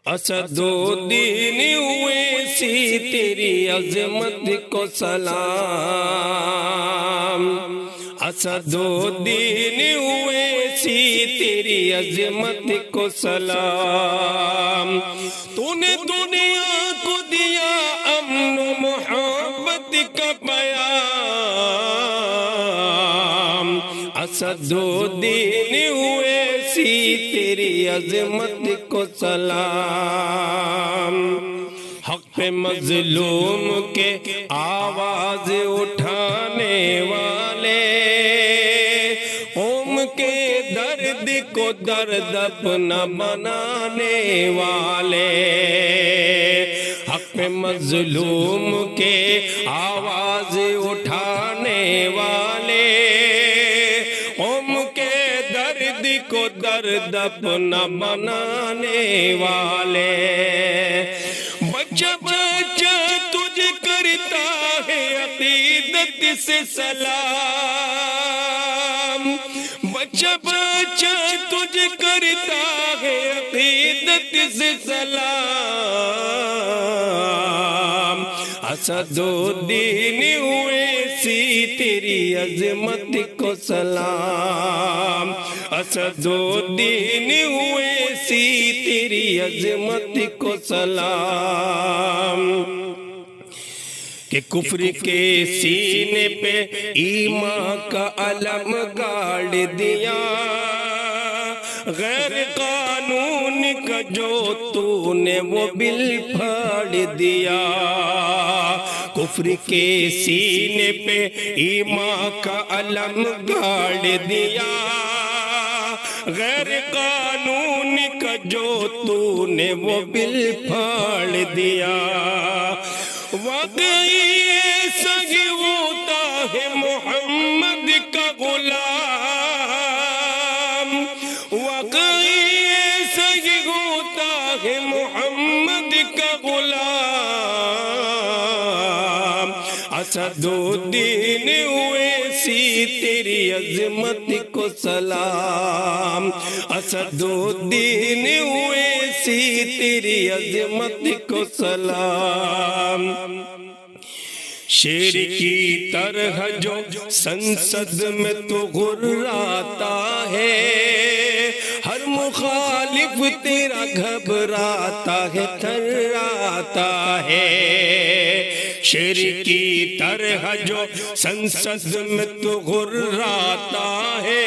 असदुद्दीन ओवैसी तेरी अजमत को सलाम। असदुद्दीन ओवैसी तेरी अजमत को सलाम। तूने दुनिया को दिया अमन मोहब्बत का पैगाम। असदुद्दीन ओवैसी तेरी अजमत को सलाम। हक पे मजलूम के आवाज उठाने वाले, ओम के दर्द को दर्द अपना बनाने वाले। हक पे मजलूम के आवाज उठाने वाले, ओम के दर्द को दर्द अपना बनाने वाले। बच्चा बच्चा तुझे करता है अकीदत से सलाम। बच्चा बच्चा तुझे करता है अकीदत से सलाम। असदुद्दीन ओवैसी तेरी अजमत को सलाम। असदुद्दीन ओवैसी तेरी अजमत को सलाम। कि कुफ्र के सीने पे ईमान का अलम गाड़ दिया, गैर कानून का जो तूने वो बिल फाड़ दिया। कुफ्र के सीने पे ईमान का अलम गाड़ दिया, गैर कानून का जो तूने वो बिल फाड़ दिया। वाकई सही होता है मोहम्मद का गुलाम। वाकई सही होता है मोहम्मद का गुलाम। असदुद्दीन ओवैसी तेरी अजमत को सलाम। असदुद्दीन ओवैसी तेरी अजमत को सलाम। शेर की तरह जो संसद में तो गुर्राता है, हर मुखालिफ तेरा घबराता है, थर्राता है। शेर की तरह जो संसद में तो गुर्राता है,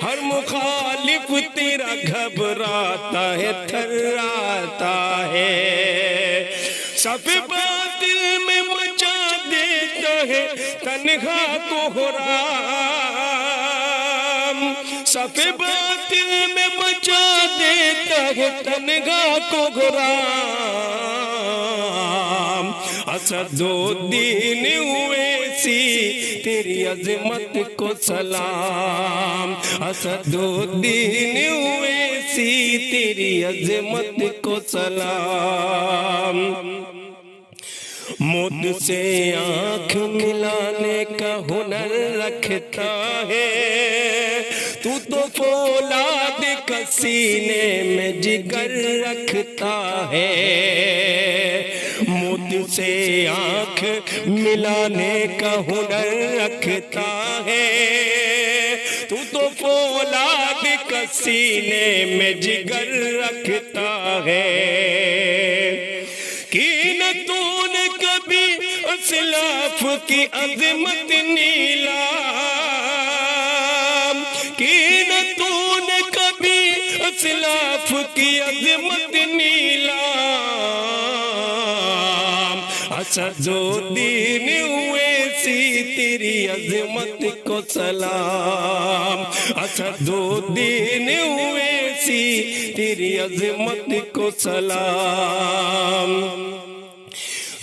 हर मुखालिफ तेरा घबराता है, थर्राता है। सफ़े बातिल में मचा देता है तन्हा कोहराम। सफ़े बातिल में मचा देता है तन्हा कोहराम। असदुद्दीन ओवैसी तेरी अजमत को सलाम। असदुद्दीन ओवैसी तेरी अजमत को सलाम। मौत से आँख मिलाने का हुनर रखता है, तू तो फौलाद का सीने में जिगर रखता है। मौत से आँख मिलाने का हुनर रखता है, तू तो फौलाद का सीने में जिगर रखता है। कि न तूने कभी असलाफ की अजमत नीलाम। कि न तूने कभी असलाफ की अजमत नीलाम। असदुद्दीन ओवैसी तेरी अजमत को सलाम। असदुद्दीन ओवैसी तेरी अजमत को सलाम।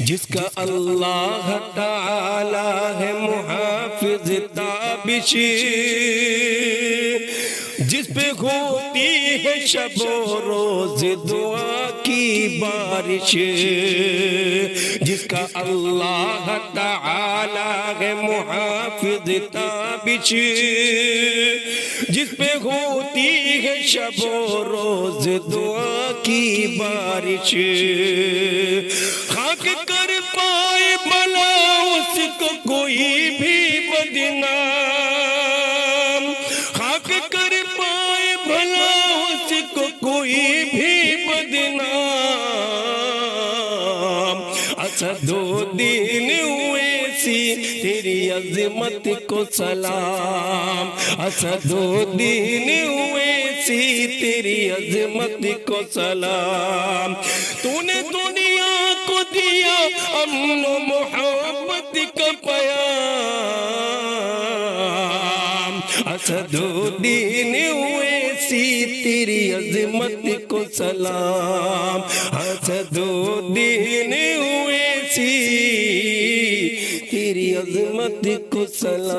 जिसका अल्लाह ताला है मुहाफिज ताबिश, जिस पे होती है शबो रोज दुआ की बारिश, जिसका अल्लाह ताला है मुहाफिज ताबिश, जिस पे होती है शबो रोज दुआ की बारिश। खाक कर पाए भला उसको कोई भी बदनाम, खाक कर पाए भला उसको कोई भी बदनाम। असदुद्दीन ओवैसी तेरी अज़मत को सलाम, असदुद्दीन ओवैसी तेरी अज़मत को सलाम। तूने दुनिया को दिया अमन मोहब्बत का पैगाम, असदुद्दीन ओवैसी तेरी अज़मत को सलाम, असदुद्दीन ओवैसी तेरी अज़मत को सलाम।